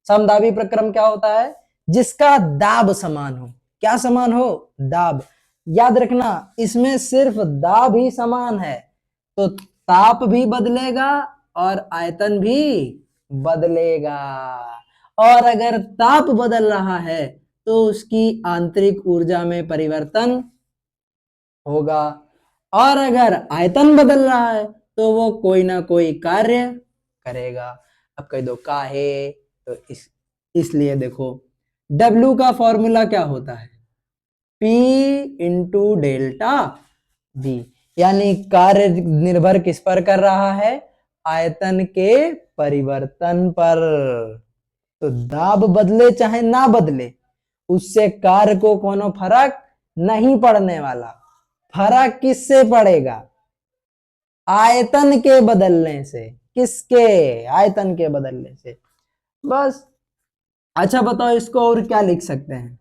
समदाबी प्रक्रम क्या होता है? जिसका दाब समान हो। क्या समान हो? दाब। याद रखना, इसमें सिर्फ दाब ही समान है, तो ताप भी बदलेगा और आयतन भी बदलेगा। और अगर ताप बदल रहा है तो उसकी आंतरिक ऊर्जा में परिवर्तन होगा, और अगर आयतन बदल रहा है तो वो कोई ना कोई कार्य करेगा। अब कह दो काहे, तो इसलिए देखो, W का फॉर्मूला क्या होता है? P इंटू डेल्टा V, यानी कार्य निर्भर किस पर कर रहा है? आयतन के परिवर्तन पर। तो दाब बदले चाहे ना बदले, उससे कार्य को कोनो फर्क नहीं पड़ने वाला। फर्क किससे पड़ेगा? आयतन के बदलने से। किसके? आयतन के बदलने से, बस। अच्छा बताओ, इसको और क्या लिख सकते हैं?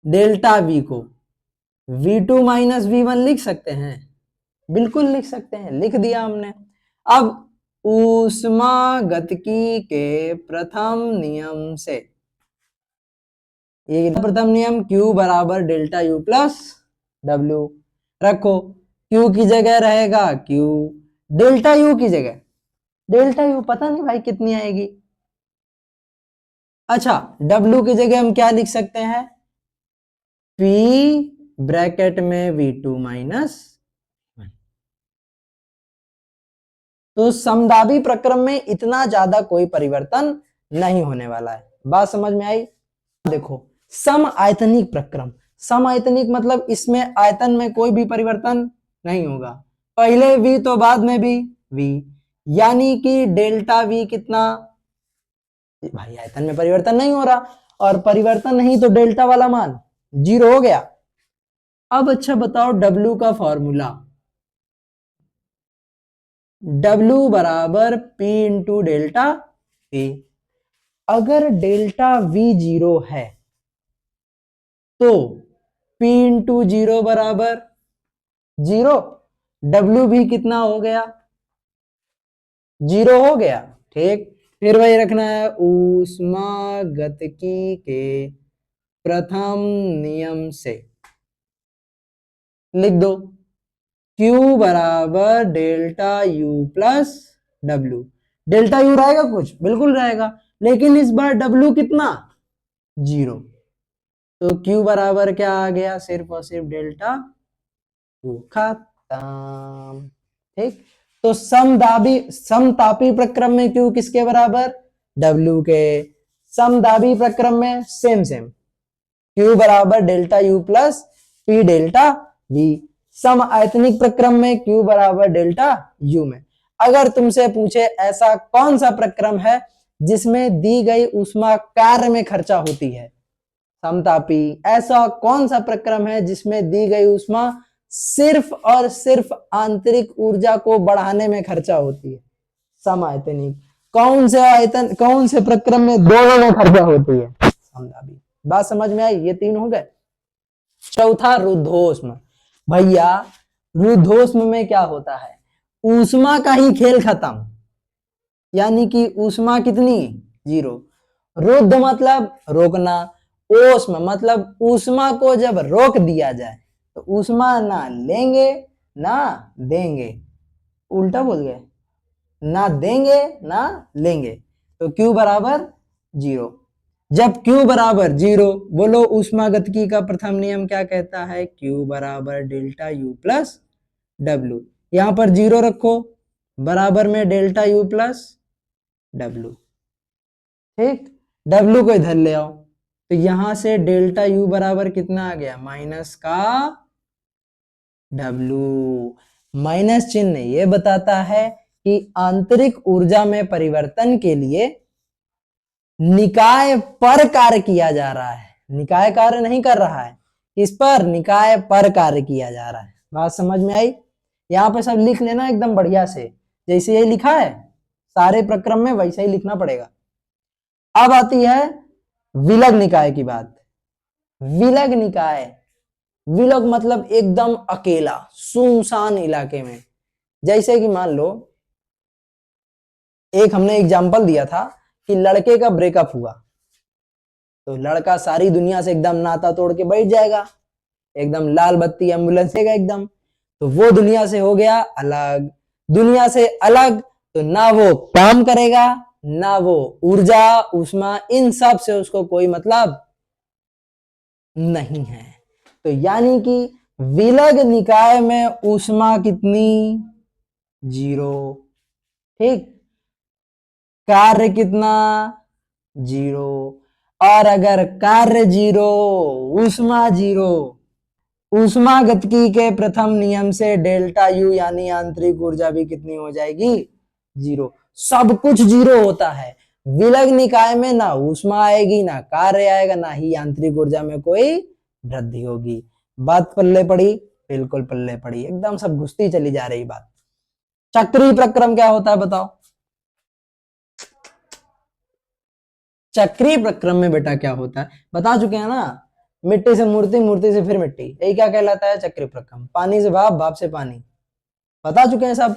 डेल्टा V को V2 माइनस V1 लिख सकते हैं? बिल्कुल लिख सकते हैं, लिख दिया हमने। अब ऊष्मागतिकी के प्रथम नियम से, ये प्रथम नियम Q बराबर डेल्टा U प्लस W रखो। Q की जगह रहेगा Q, डेल्टा U की जगह डेल्टा U पता नहीं भाई कितनी आएगी। अच्छा, W की जगह हम क्या लिख सकते हैं? P ब्रैकेट में V2 माइनस। तो समदाबी प्रक्रम में इतना ज्यादा कोई परिवर्तन नहीं होने वाला है। बात समझ में आई? देखो, सम आयतनिक प्रक्रम। सम आयतनिक मतलब इसमें आयतन में कोई भी परिवर्तन नहीं होगा, पहले V तो बाद में भी V, यानी कि डेल्टा V कितना? भाई आयतन में परिवर्तन नहीं हो रहा, और परिवर्तन नहीं तो डेल्टा वाला मान 0 हो गया। अब अच्छा बताओ, W का फॉर्मूला, W बराबर P इंटू डेल्टा V। अगर डेल्टा V 0 है तो P इंटू 0 बराबर 0, W भी कितना हो गया, 0 हो गया। ठीक, फिर वही रखना है, ऊष्मागतिकी के प्रथम नियम से लिख दो, Q बराबर delta U plus W। Delta U रहेगा कुछ, बिल्कुल रहेगा, लेकिन इस बार W कितना, 0। तो Q बराबर क्या आ गया, सिर्फ और सिर्फ डेल्टा U। खत्म। ठीक, तो समतापी प्रक्रम में Q किसके बराबर, W के। समदाबी प्रक्रम में सेम सेम, Q बराबर delta U plus P delta V। सम आयतनिक प्रक्रम में Q बराबर डेल्टा U में। अगर तुमसे पूछे ऐसा कौन सा प्रक्रम है जिसमें दी गई ऊष्मा कार्य में खर्चा होती है, समतापी, ऐसा कौन सा प्रक्रम है जिसमें दी गई ऊष्मा सिर्फ और सिर्फ आंतरिक ऊर्जा को बढ़ाने में खर्चा होती है, समायतनिक। कौन से प्रक्रम में दोनों में खर्चा होती है, समतापी। बात समझ में आई, ये 3 हो गए। चौथा रुद्धोष्म। भैया रुद्धोष्म में क्या होता है, ऊष्मा का ही खेल खत्म, यानी कि ऊष्मा कितनी, 0। रुद्ध मतलब रोकना, ओष्म मतलब ऊष्मा को जब रोक दिया जाए तो ऊष्मा ना लेंगे ना देंगे, उल्टा बोल गए, ना देंगे ना लेंगे। तो Q बराबर 0। जब Q बराबर 0, बोलो ऊष्मागतिकी का प्रथम नियम क्या कहता है, Q बराबर डेल्टा U प्लस W। यहां पर 0 रखो, बराबर में डेल्टा U प्लस W। ठीक, W को इधर ले आओ, तो यहां से डेल्टा U बराबर कितना आ गया, माइनस का W। माइनस चिन्ह ये बताता है कि आंतरिक ऊर्जा में परिवर्तन के लिए निकाय पर कार्य किया जा रहा है, निकाय कार्य नहीं कर रहा है, इस पर निकाय पर कार्य किया जा रहा है। बात समझ में आई, यहाँ पे सब लिख लेना एकदम बढ़िया से, जैसे ये लिखा है सारे प्रक्रम में वैसे ही लिखना पड़ेगा। अब आती है विलग निकाय की बात। विलग निकाय, विलग मतलब एकदम अकेला सुनसान इलाके में। जैसे कि मान लो एक हमने एग्जांपल दिया था कि लड़के का ब्रेकअप हुआ, तो लड़का सारी दुनिया से एकदम नाता तोड़ के बैठ जाएगा, एकदम लाल बत्ती एम्बुलेंस देगा एकदम, तो वो दुनिया से हो गया अलग। दुनिया से अलग तो ना वो काम करेगा, ना वो ऊर्जा ऊष्मा इन सब से उसको कोई मतलब नहीं है। तो यानी कि विलग निकाय में ऊष्मा कितनी, 0। ठीक, कार्य कितना, 0। और अगर कार्य 0, ऊष्मा 0, ऊष्मागतिकी के प्रथम नियम से डेल्टा U यानी आंतरिक ऊर्जा भी कितनी हो जाएगी, 0। सब कुछ 0 होता है। विलग निकाय में ना ऊष्मा आएगी, ना कार्य आएगा, ना ही आंतरिक ऊर्जा में कोई वृद्धि होगी। बात पल्ले पड़ी, बिल्कुल पल्ले पड़ी, एकदम सब घुसती चली जा रही बात। चक्रीय प्रक्रम क्या होता है बताओ। चक्रीय प्रक्रम में बेटा क्या होता है, बता चुके हैं ना, मिट्टी से मूर्ति, मूर्ति से फिर मिट्टी, यही क्या कहलाता है, चक्रीय प्रक्रम। पानी से भाप, भाप से पानी, बता चुके हैं सब।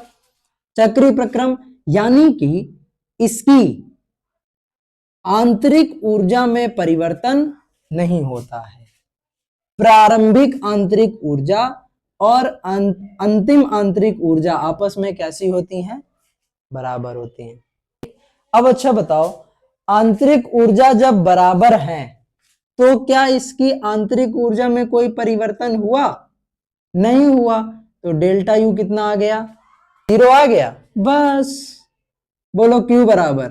चक्रीय प्रक्रम यानी कि इसकी आंतरिक ऊर्जा में परिवर्तन नहीं होता है। प्रारंभिक आंतरिक ऊर्जा और अंतिम आंतरिक ऊर्जा आपस में कैसी होती हैं, बराबर होती हैं। अब अच्छा बताओ, आंतरिक ऊर्जा जब बराबर है तो क्या इसकी आंतरिक ऊर्जा में कोई परिवर्तन हुआ, नहीं हुआ। तो डेल्टा U कितना आ गया, 0 आ गया। बस बोलो Q बराबर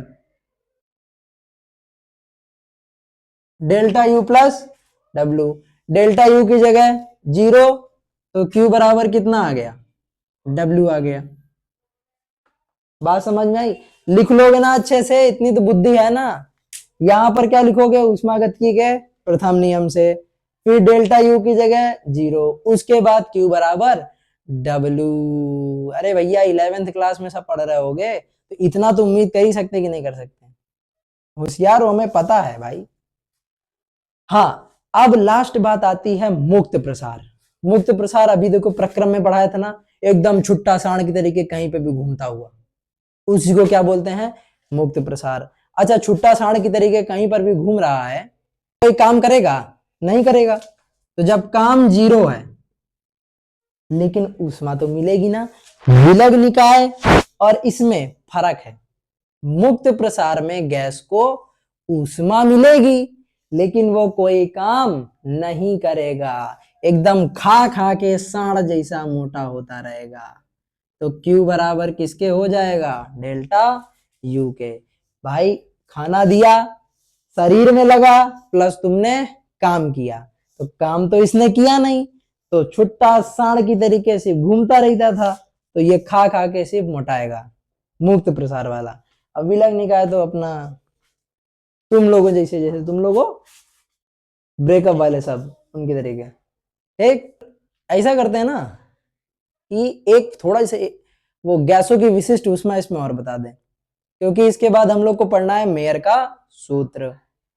delta U plus W। Delta U की जगह 0, तो Q बराबर कितना आ गया, W आ गया। बात समझ में आई, लिख लोगे ना अच्छे से, इतनी तो बुद्धि है ना। यहां पर क्या लिखोगे, ऊष्मागतिकी के प्रथम नियम से, फिर डेल्टा U की जगह 0, उसके बाद Q बराबर W। अरे भैया 11th क्लास में सब पढ़ रहे होगे, तो इतना तो उम्मीद कर ही सकते कि नहीं कर सकते, होशियार हो, हमें पता है भाई। हाँ, अब लास्ट बात आती है मुक्त प्रसार। मुक्त प्रसार अभी देखो प्रक्रम में पढ़ाया था ना, एकदम छुट्टा सांड की तरीके कहीं पे भी घूमता हुआ, उसी को क्या बोलते हैं? मुक्त प्रसार। अच्छा, छुट्टा सांड की तरीके कहीं पर भी घूम रहा है, कोई काम करेगा? नहीं करेगा। तो जब काम जीरो है, लेकिन ऊष्मा तो मिलेगी ना। विलग निकाय और इसमें फर्क है, मुक्त प्रसार में गैस को ऊष्मा मिलेगी, लेकिन वो कोई काम नहीं करेगा, एकदम खा खा के सांड जैसा मोटा होता रहेगा। तो Q बराबर किसके हो जाएगा? डेल्टा U के। भाई खाना दिया, शरीर में लगा, प्लस तुमने काम किया, तो काम तो इसने किया नहीं, तो छुट्टा सांड की तरीके से घूमता रहता था, तो ये खा खा के सिर्फ मोटाएगा, मुक्त प्रसार वाला। अब विलग निकाय तो अपना तुम लोगों जैसे, जैसे तुम लोगों ब्रेकअप वाले सब उनके तरीके। ठीक, ऐसा करते हैं ना कि एक थोड़ा सा वो गैसों की विशिष्ट ऊष्मा इसमें और बता दें, क्योंकि इसके बाद हम लोग को पढ़ना है मेयर का सूत्र,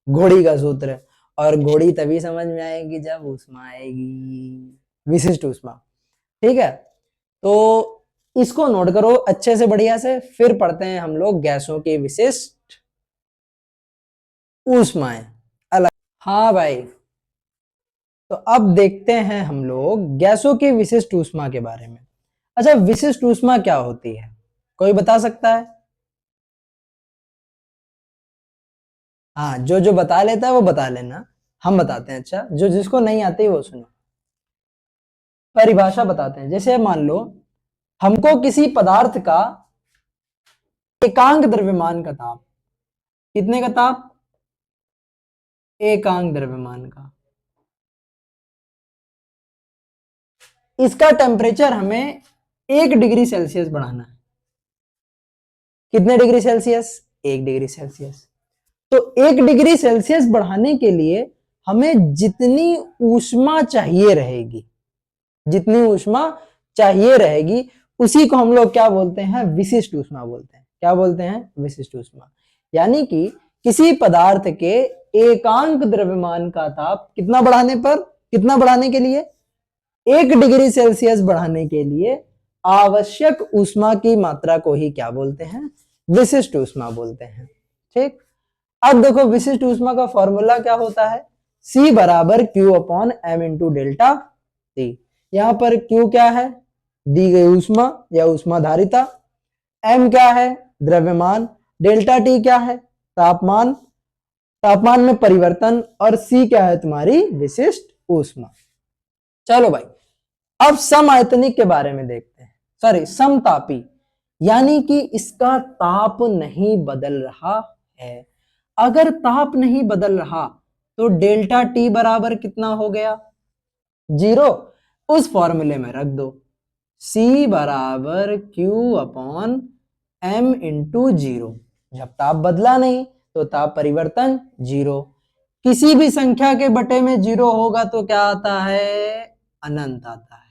घोड़ी का सूत्र। और घोड़ी तभी समझ में आएगी जब ऊष्मा आएगी, विशिष्ट ऊष्मा। ठीक है, तो इसको नोट करो अच्छे से बढ़िया से, फिर पढ़ते हैं हम लोग गैसों की विशिष्ट ऊष्माएं अलग। हाँ भाई, तो अब देखते हैं हम लोग गैसों की विशिष्ट ऊष्मा के बारे में। अच्छा, विशिष्ट ऊष्मा क्या होती है, कोई बता सकता है? हाँ, जो जो बता लेता है वो बता लेना, हम बताते हैं। अच्छा, जो जिसको नहीं आती वो सुनो, परिभाषा बताते हैं। जैसे मान लो हमको किसी पदार्थ का एकांक द्रव्यमान का ताप, कितने का ताप? एकांक द्रव्यमान का, इसका टेम्परेचर हमें 1 डिग्री सेल्सियस बढ़ाना है। कितने डिग्री सेल्सियस? 1 degree Celsius. तो 1 डिग्री सेल्सियस बढ़ाने के लिए हमें जितनी ऊष्मा चाहिए रहेगी, जितनी ऊष्मा चाहिए रहेगी, उसी को हम लोग क्या बोलते हैं? विशिष्ट ऊष्मा बोलते हैं। क्या बोलते हैं? विशिष्ट ऊष्मा। यानी कि किसी पदार्थ के एकांक द्रव्यमान का ताप कितना बढ़ाने पर, कितना बढ़ाने के लिए? 1 डिग्री सेल्सियस बढ़ाने के लिए आवश्यक ऊष्मा की मात्रा को ही क्या बोलते हैं? विशिष्ट ऊष्मा बोलते हैं। ठीक, अब देखो विशिष्ट ऊष्मा का फॉर्मूला क्या होता है? C बराबर Q upon M into delta T। यहां पर Q क्या है? दी गई ऊष्मा या ऊष्माधारिता। M क्या है? द्रव्यमान। डेल्टा T क्या है? तापमान, तापमान में परिवर्तन। और C क्या है? तुम्हारी विशिष्ट ऊष्मा। चलो भाई, अब समआयतनिक के बारे में देखते हैं, सॉरी समतापी, यानी कि इसका ताप नहीं बदल रहा है। अगर ताप नहीं बदल रहा तो डेल्टा टी बराबर कितना हो गया? 0। उस फॉर्मूले में रख दो, C बराबर Q अपॉन M इंटू 0। जब ताप बदला नहीं तो ताप परिवर्तन 0। किसी भी संख्या के बटे में 0 होगा तो क्या आता है? अनंत आता है।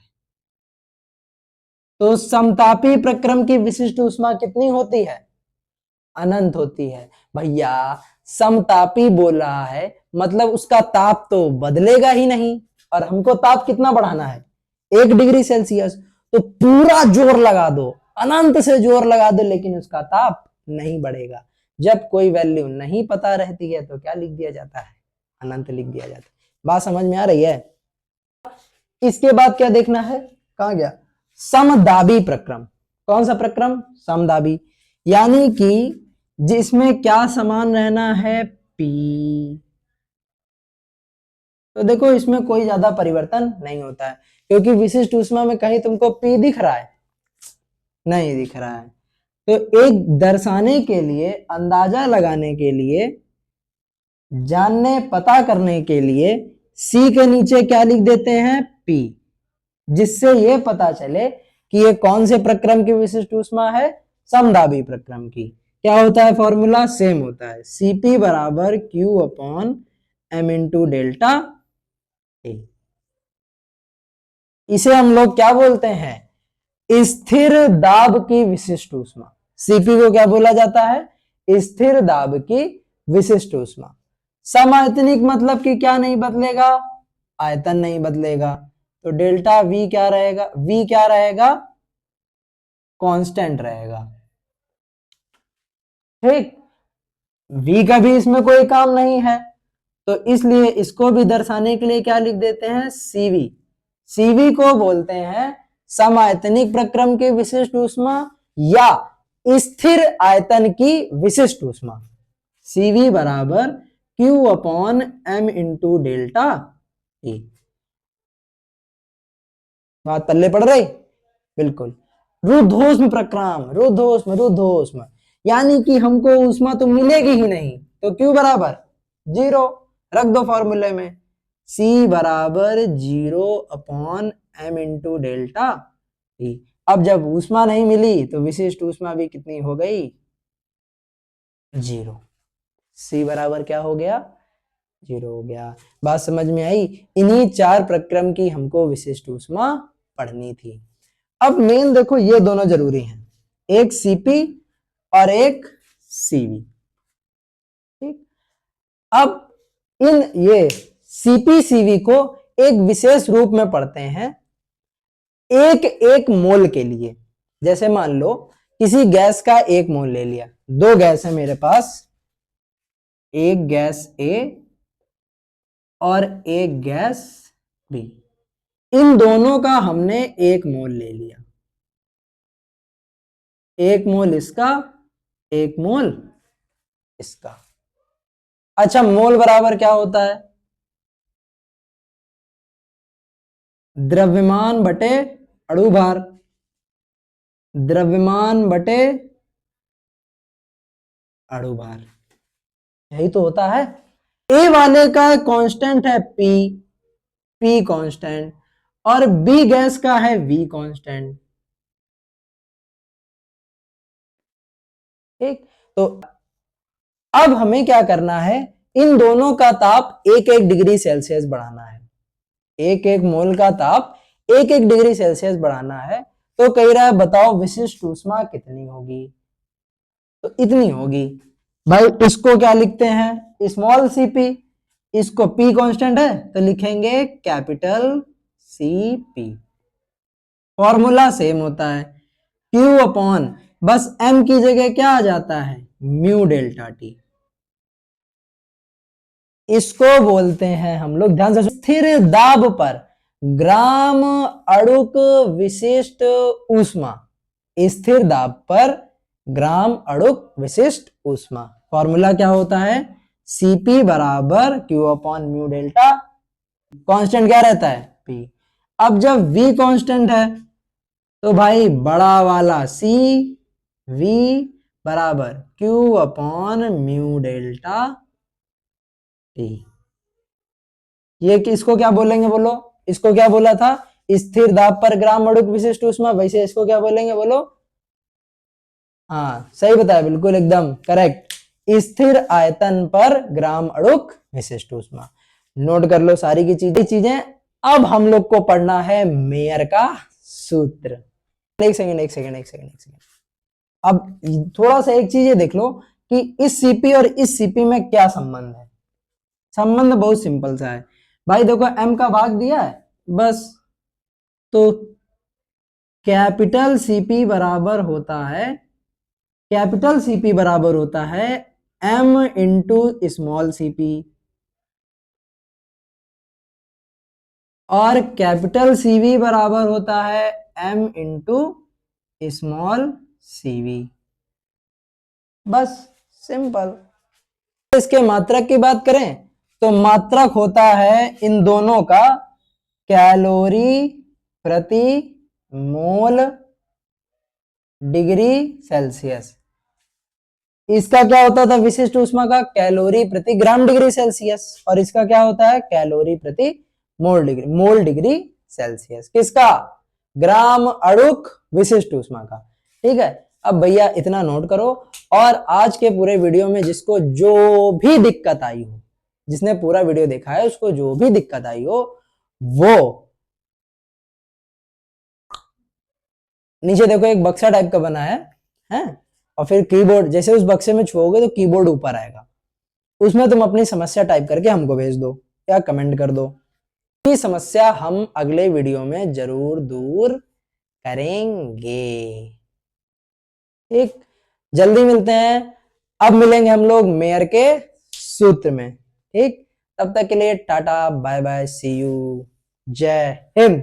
तो समतापी प्रक्रम की विशिष्ट ऊष्मा कितनी होती है? अनंत होती है। भैया समतापी बोल रहा है, मतलब उसका ताप तो बदलेगा ही नहीं, और हमको ताप कितना बढ़ाना है? 1 डिग्री सेल्सियस। तो पूरा जोर लगा दो, अनंत से जोर लगा दो, लेकिन उसका ताप नहीं बढ़ेगा। जब कोई वैल्यू नहीं पता रहती है तो क्या लिख दिया जाता है? अनंत लिख दिया जाता है। बात समझ में आ रही है? इसके बाद क्या देखना है? कहां गया? समदाबी प्रक्रम। कौन सा प्रक्रम? समदाबी, यानी कि जिसमें क्या समान रहना है? P। तो देखो इसमें कोई ज्यादा परिवर्तन नहीं होता है, क्योंकि विशिष्ट ऊष्मा में कहीं तुमको P दिख रहा है? नहीं दिख रहा है। तो एक दर्शाने के लिए, अंदाजा लगाने के लिए, जानने पता करने के लिए C के नीचे क्या लिख देते हैं? P, जिससे ये पता चले कि ये कौन से प्रक्रम की विशिष्ट ऊष्मा है? समदाबी प्रक्रम की। क्या होता है फॉर्मूला? सेम होता है, Cp बराबर Q upon M into delta A. इसे हम लोग क्या बोलते हैं? स्थिर दाब की विशिष्ट ऊष्मा। Cp को क्या बोला जाता है? स्थिर दाब की विशिष्ट ऊष्मा। समआयतनिक मतलब कि क्या नहीं बदलेगा? आयतन नहीं बदलेगा। तो डेल्टा V क्या रहेगा? V क्या रहेगा? कांस्टेंट रहेगा। ठीक, v का भी इसमें कोई काम नहीं है, तो इसलिए इसको भी दर्शाने के लिए क्या लिख देते हैं, Cv। Cv को बोलते हैं समआयतनिक प्रक्रम की विशिष्ट ऊष्मा या स्थिर आयतन की विशिष्ट ऊष्मा। Cv बराबर Q upon m into delta T. बात पल्ले पड़ रही? बिल्कुल। रुद्धोष्म प्रक्रम, रुद्धोष्म यानी कि हमको ऊष्मा तो मिलेगी ही नहीं, तो Q बराबर 0 रख दो फॉर्मूले में। C बराबर 0 upon m into delta T. अब जब ऊष्मा नहीं मिली तो विशिष्ट ऊष्मा भी कितनी हो गई, 0। C बराबर क्या हो गया, 0 हो गया। बात समझ में आई? इन्हीं 4 प्रक्रम की हमको विशिष्ट ऊष्मा पढ़नी थी। अब मेन देखो ये दोनों जरूरी हैं, एक Cp और एक Cv। ठीक, अब इन ये Cp Cv को एक विशेष रूप में पढ़ते हैं, एक एक मोल के लिए। जैसे मान लो किसी गैस का 1 मोल ले लिया, 2 गैस है मेरे पास, एक गैस A और एक गैस B। इन दोनों का हमने 1 मोल ले लिया, 1 मोल इसका, 1 मोल इसका। अच्छा, मोल बराबर क्या होता है, द्रव्यमान बटे अणु भार, द्रव्यमान बटे अणु भार, यही तो होता है। ए वाले का कांस्टेंट है P कांस्टेंट, और B गैस का है V कांस्टेंट। ठीक, तो अब हमें क्या करना है, इन दोनों का ताप 1-1 डिग्री सेल्सियस बढ़ाना है। 1-1 मोल का ताप 1-1 डिग्री सेल्सियस बढ़ाना है। तो कह रहा है बताओ विशिष्ट ऊष्मा कितनी होगी, तो इतनी होगी। भाई इसको क्या लिखते हैं, स्मॉल Cp, इसको P कांस्टेंट है तो लिखेंगे कैपिटल Cp। फॉर्मूला सेम होता है, Q अपॉन बस m की जगह क्या आ जाता है, म्यू डेल्टा टी। इसको बोलते हैं हम लोग, ध्यान से, स्थिर दाब पर ग्राम अणुक विशिष्ट ऊष्मा। स्थिर दाब पर ग्राम अणुक विशिष्ट ऊष्मा। फॉर्मूला क्या होता है, Cp बराबर Q upon mu delta, constant क्या रहता है, P। अब जब V कांस्टेंट है तो भाई बड़ा वाला C, V बराबर Q upon mu delta T. ये किसको क्या बोलेंगे बोलो, इसको क्या बोला था, स्थिर दाब पर ग्राम अणुक विशिष्ट ऊष्मा, वैसे इसको क्या बोलेंगे बोलो, हाँ सही बताया, बिल्कुल एकदम करेक्ट, स्थिर आयतन पर ग्राम अणुक विशिष्ट ऊष्मा। नोट कर लो सारी की चीजें। अब हम लोग को पढ़ना है मेयर का सूत्र। एक सेकंड। अब थोड़ा सा एक चीज देख लो कि इस सीपी और इस सीपी में क्या संबंध है। संबंध बहुत सिंपल सा है भाई, देखो m का भाग दिया है बस, तो कैपिटल Cp बराबर होता है, कैपिटल Cp बराबर होता है m इंटू स्मॉल Cp, और कैपिटल Cv बराबर होता है m इंटू स्मॉल Cv। बस सिंपल। इसके मात्रक की बात करें तो मात्रक होता है इन दोनों का कैलोरी प्रति मोल डिग्री सेल्सियस। इसका क्या होता था विशिष्ट ऊष्मा का, कैलोरी प्रति ग्राम डिग्री सेल्सियस, और इसका क्या होता है कैलोरी प्रति मोल डिग्री सेल्सियस। किसका, ग्राम अणुक विशिष्ट ऊष्मा का। ठीक है, अब भैया इतना नोट करो, और आज के पूरे वीडियो में जिसको जो भी दिक्कत आई हो, जिसने पूरा वीडियो देखा है उसको जो भी दिक्कत आई हो, वो नीचे देखो एक बक्सा टाइप का बना है, और फिर कीबोर्ड, जैसे उस बक्से में छुओगे तो कीबोर्ड ऊपर आएगा, उसमें तुम अपनी समस्या टाइप करके हमको भेज दो या कमेंट कर दो। ये समस्या हम अगले वीडियो में जरूर दूर करेंगे। ठीक, जल्दी मिलते हैं। अब मिलेंगे हम लोग मेयर के सूत्र में। ठीक, तब तक के लिए tata bye bye, see you, जय हिंद।